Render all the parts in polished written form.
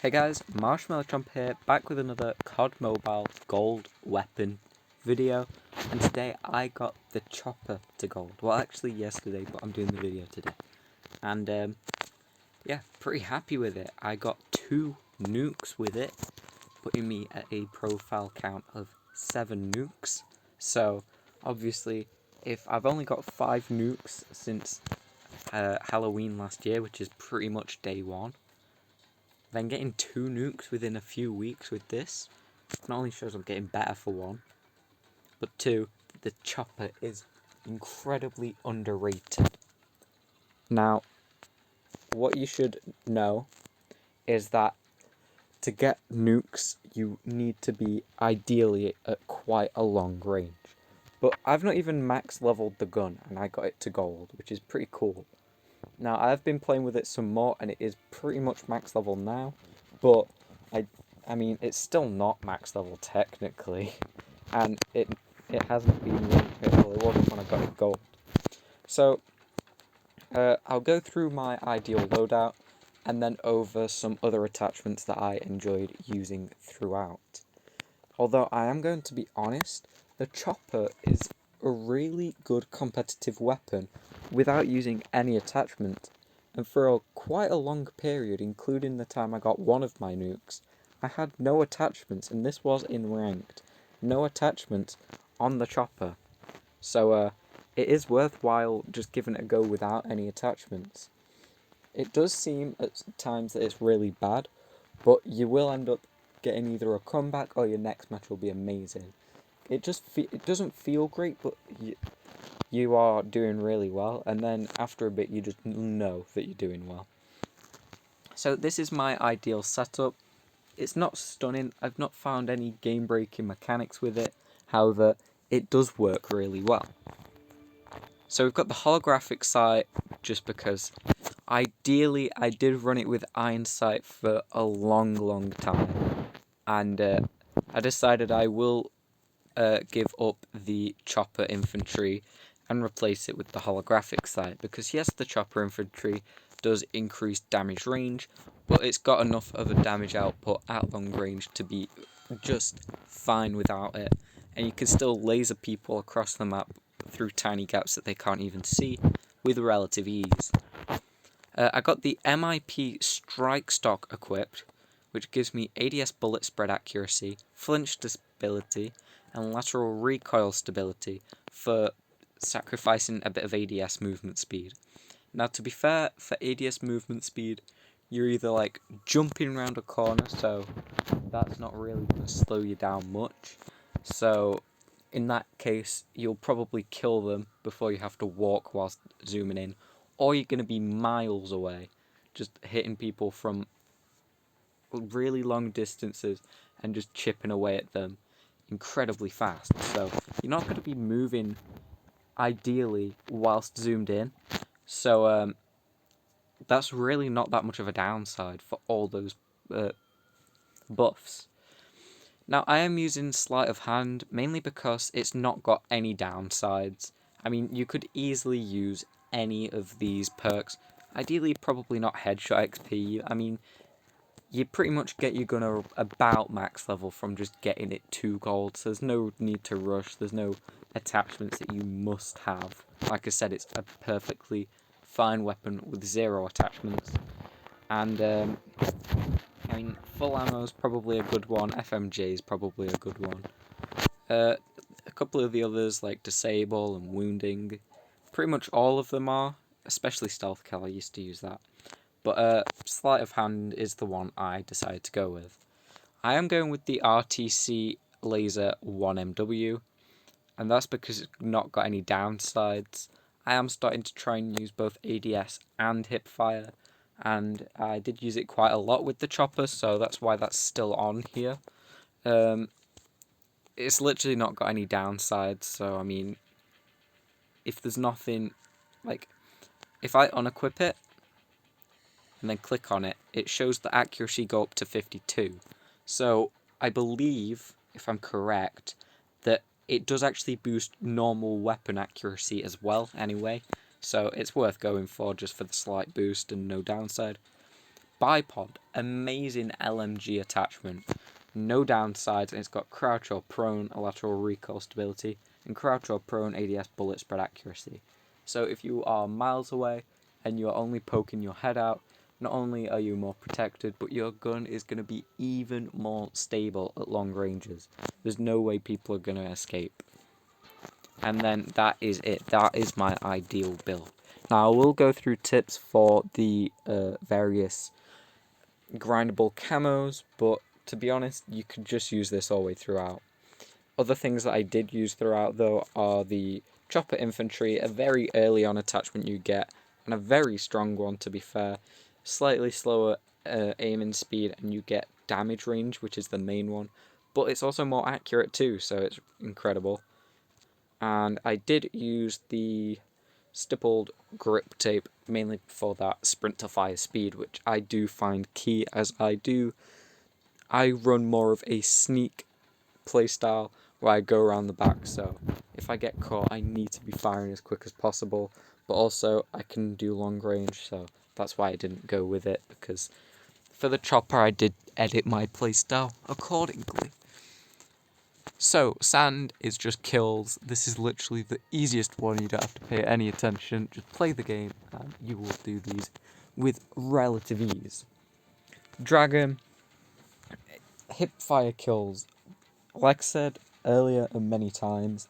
Hey guys, Marshmallow Chomp here, back with another CoD Mobile gold weapon video, and today I got the chopper to gold. Well, actually yesterday, but I'm doing the video today. And yeah, pretty happy with it. I got 2 nukes with it, putting me at a profile count of 7 nukes. So, obviously, if I've only got 5 nukes since Halloween last year, which is pretty much day 1, then getting 2 nukes within a few weeks with this not only shows I'm getting better for 1, but 2, the chopper is incredibly underrated. Now, what you should know is that to get nukes, you need to be ideally at quite a long range. But I've not even max leveled the gun, and I got it to gold, which is pretty cool. Now, I've been playing with it some more, and it is pretty much max level now, but I mean, it's still not max level technically, and it hasn't been, well, it wasn't when I got it gold. So, I'll go through my ideal loadout, and then over some other attachments that I enjoyed using throughout. Although I am going to be honest, the chopper is a really good competitive weapon without using any attachment, and for quite a long period, including the time I got one of my nukes, I had no attachments, and this was in ranked. No attachments on the chopper. So it is worthwhile just giving it a go without any attachments. It does seem at times that it's really bad, but you will end up getting either a comeback or your next match will be amazing. It doesn't feel great, but you are doing really well, and then after a bit you just know that you're doing well. So this is my ideal setup. It's not stunning. I've not found any game-breaking mechanics with it. However, it does work really well. So we've got the holographic sight, just because ideally I did run it with iron sight for a long time, and I decided I will give up the chopper infantry and replace it with the holographic sight, because yes, the chopper infantry does increase damage range, but it's got enough of a damage output at long range to be just fine without it, and you can still laser people across the map through tiny gaps that they can't even see with relative ease. I got the MIP strike stock equipped, which gives me ADS bullet spread accuracy, flinch stability, and lateral recoil stability for sacrificing a bit of ADS movement speed. Now, to be fair, for ADS movement speed, you're either like jumping around a corner, so that's not really going to slow you down much. So in that case, you'll probably kill them before you have to walk whilst zooming in, or you're going to be miles away, just hitting people from really long distances and just chipping away at them incredibly fast. So you're not going to be moving ideally whilst zoomed in. So that's really not that much of a downside for all those buffs. Now, I am using sleight of hand mainly because it's not got any downsides. I mean, you could easily use any of these perks. Ideally, probably not headshot XP. I mean, you pretty much get your gun about max level from just getting it 2 gold, so there's no need to rush, there's no attachments that you must have. Like I said, it's a perfectly fine weapon with 0 attachments. And I mean, full ammo is probably a good one, FMJ is probably a good one. A couple of the others, like Disable and Wounding, pretty much all of them are, especially Stealth Kill, I used to use that. But Sleight of Hand is the one I decided to go with. I am going with the RTC Laser 1MW, and that's because it's not got any downsides. I am starting to try and use both ADS and hipfire, and I did use it quite a lot with the chopper, so that's why that's still on here. It's literally not got any downsides, so I mean, if there's nothing, like, if I unequip it, and then click on it, it shows the accuracy go up to 52. So I believe, if I'm correct, that it does actually boost normal weapon accuracy as well anyway. So it's worth going for just for the slight boost and no downside. bipod, amazing LMG attachment, no downsides, and it's got crouch or prone lateral recoil stability and crouch or prone ADS bullet spread accuracy. So if you are miles away and you're only poking your head out, not only are you more protected, but your gun is going to be even more stable at long ranges. There's no way people are going to escape. And then that is it. That is my ideal build. Now I will go through tips for the various grindable camos, but to be honest, you could just use this all the way throughout. Other things that I did use throughout, though, are the chopper infantry, a very early on attachment you get, and a very strong one, to be fair. Slightly slower aiming speed, and you get damage range, which is the main one. But it's also more accurate too, so it's incredible. And I did use the stippled grip tape mainly for that sprint to fire speed, which I do find key, as I run more of a sneak playstyle where I go around the back, so if I get caught I need to be firing as quick as possible, but also I can do long range, so that's why I didn't go with it, because for the chopper I did edit my playstyle accordingly. So, sand is just kills. This is literally the easiest one. You don't have to pay any attention. Just play the game and you will do these with relative ease. Dragon, hip fire kills. Like I said earlier and many times,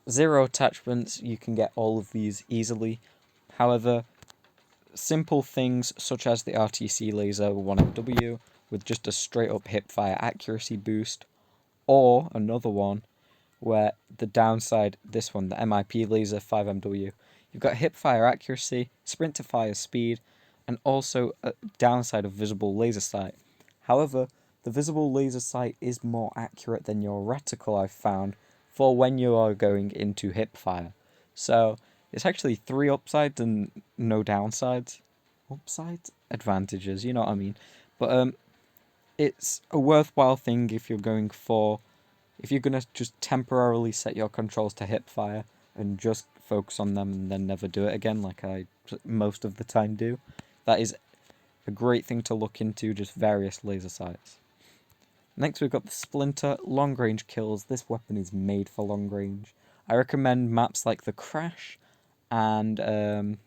0 attachments, you can get all of these easily. However, simple things such as the RTC laser 1MW with just a straight up hip fire accuracy boost, or another one where the downside, this one, the MIP laser 5MW, you've got hip fire accuracy, sprint to fire speed, and also a downside of visible laser sight. However, the visible laser sight is more accurate than your reticle, I've found, for when you are going into hip fire. So it's actually 3 upsides and no downsides. Upsides? Advantages, you know what I mean. But it's a worthwhile thing if you're going for, if you're going to just temporarily set your controls to hip fire and just focus on them and then never do it again, like I most of the time do. That is a great thing to look into, just various laser sights. Next we've got the Splinter, long range kills. This weapon is made for long range. I recommend maps like the Crash and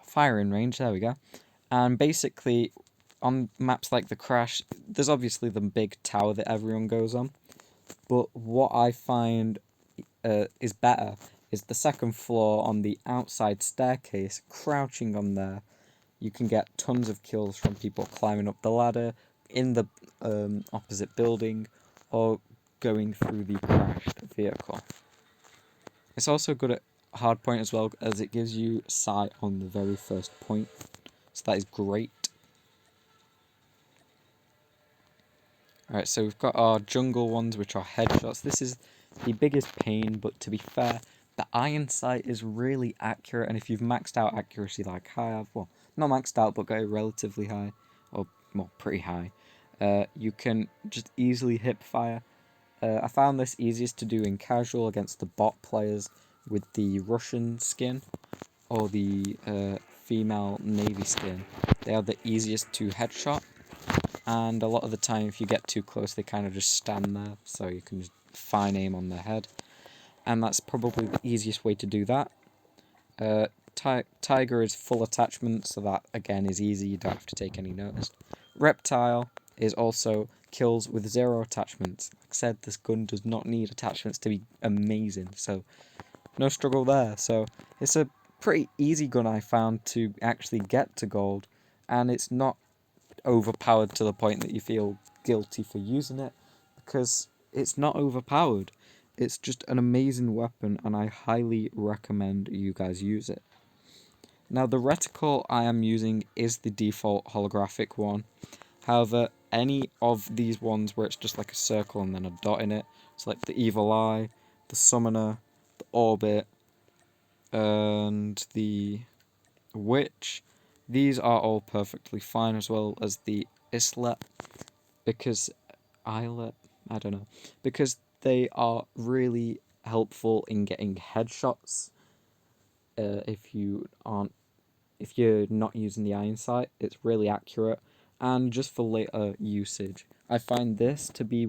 firing range, there we go. And basically, on maps like the Crash, there's obviously the big tower that everyone goes on. But what I find is better is the second floor on the outside staircase, crouching on there. You can get tons of kills from people climbing up the ladder in the opposite building or going through the crashed vehicle. It's also good at hardpoint as well, as it gives you sight on the very first point. So that is great. Alright, so we've got our jungle ones, which are headshots. This is the biggest pain, but to be fair, the iron sight is really accurate, and if you've maxed out accuracy like I have, well, not maxed out, but got it relatively high, or, well, pretty high, you can just easily hip fire. I found this easiest to do in casual against the bot players with the Russian skin, or the female navy skin. They are the easiest to headshot. And a lot of the time, if you get too close, they kind of just stand there, so you can just fine aim on their head. And that's probably the easiest way to do that. Tiger is full attachment, so that, again, is easy. You don't have to take any notice. Reptile is also kills with 0 attachments. Like I said, this gun does not need attachments to be amazing, so no struggle there. So it's a pretty easy gun, I found, to actually get to gold, and it's not overpowered to the point that you feel guilty for using it, because it's not overpowered. It's just an amazing weapon, and I highly recommend you guys use it. Now, the reticle I am using is the default holographic one. However, any of these ones where it's just like a circle and then a dot in it, it's like the Evil Eye, the Summoner, the Orbit, and the Witch, these are all perfectly fine, as well as the Islet, because I don't know, because they are really helpful in getting headshots if you aren't if you're not using the iron sight, it's really accurate. And just for later usage, I find this to be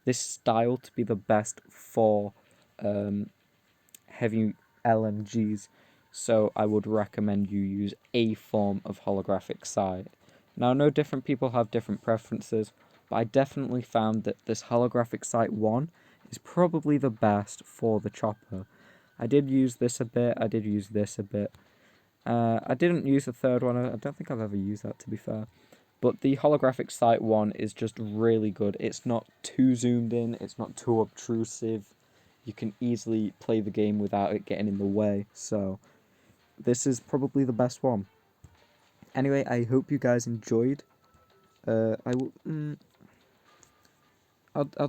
this style to be the best for heavy LMGs. So I would recommend you use a form of holographic sight. Now, I know different people have different preferences, but I definitely found that this holographic sight 1 is probably the best for the chopper. I did use this a bit, I did use this a bit. I didn't use the third one, I don't think I've ever used that, to be fair. But the holographic sight 1 is just really good. It's not too zoomed in, it's not too obtrusive. You can easily play the game without it getting in the way, so this is probably the best one. Anyway, I hope you guys enjoyed. I'll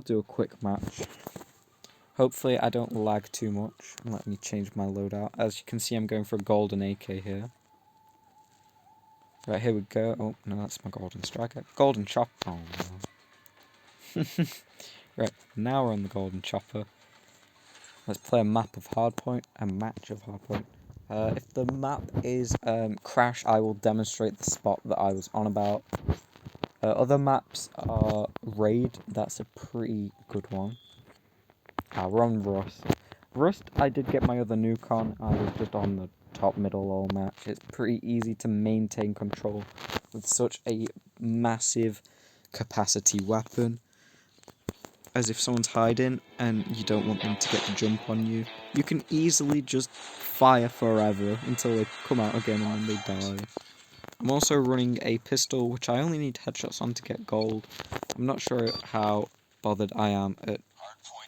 do a quick match. Hopefully I don't lag too much. Let me change my loadout. As you can see, I'm going for a golden AK here. Right, here we go. Oh, no, that's my golden striker. Golden chopper. Oh, no. Right, now we're on the golden chopper. Let's play a map of hardpoint, a match of hardpoint. If the map is Crash, I will demonstrate the spot that I was on about. Other maps are Raid, that's a pretty good one. We're on Rust. Rust, I did get my other nuke on. I was just on the top middle all match. It's pretty easy to maintain control with such a massive capacity weapon. As if someone's hiding and you don't want them to get the jump on you, you can easily just fire forever until they come out again and then they die. I'm also running a pistol, which I only need headshots on to get gold. I'm not sure how bothered I am at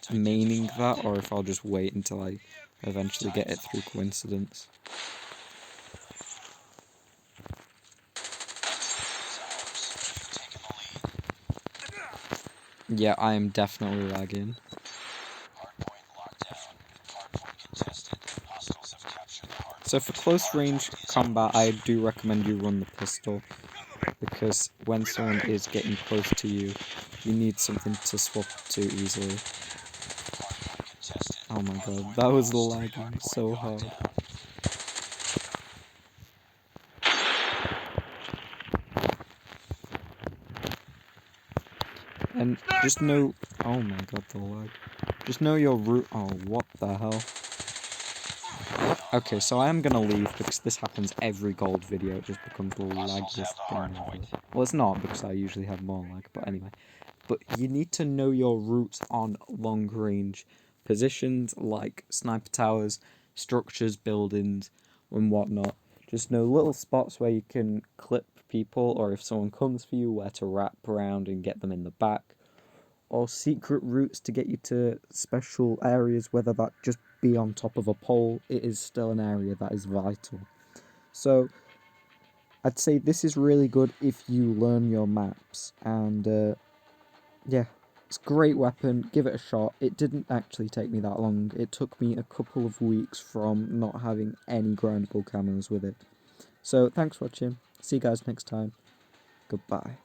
maining that, or if I'll just wait until I eventually get it through coincidence. Yeah, I am definitely lagging. So for close range combat, I do recommend you run the pistol, because when someone is getting close to you, you need something to swap to easily. Oh my god, that was lagging so hard. And just know, oh my god, the lag. Just know your route. Oh, what the hell? Okay, so I am gonna leave because this happens every gold video. It just becomes the laggiest thing ever. Well, it's not because I usually have more lag, but anyway. But you need to know your routes on long range positions like sniper towers, structures, buildings, and whatnot. Just know little spots where you can clip people, or if someone comes for you, where to wrap around and get them in the back. Or secret routes to get you to special areas, whether that just be on top of a pole, it is still an area that is vital. So I'd say this is really good if you learn your maps, and yeah, it's a great weapon, give it a shot. It didn't actually take me that long, it took me a couple of weeks from not having any grindable camos with it. So thanks for watching, see you guys next time, goodbye.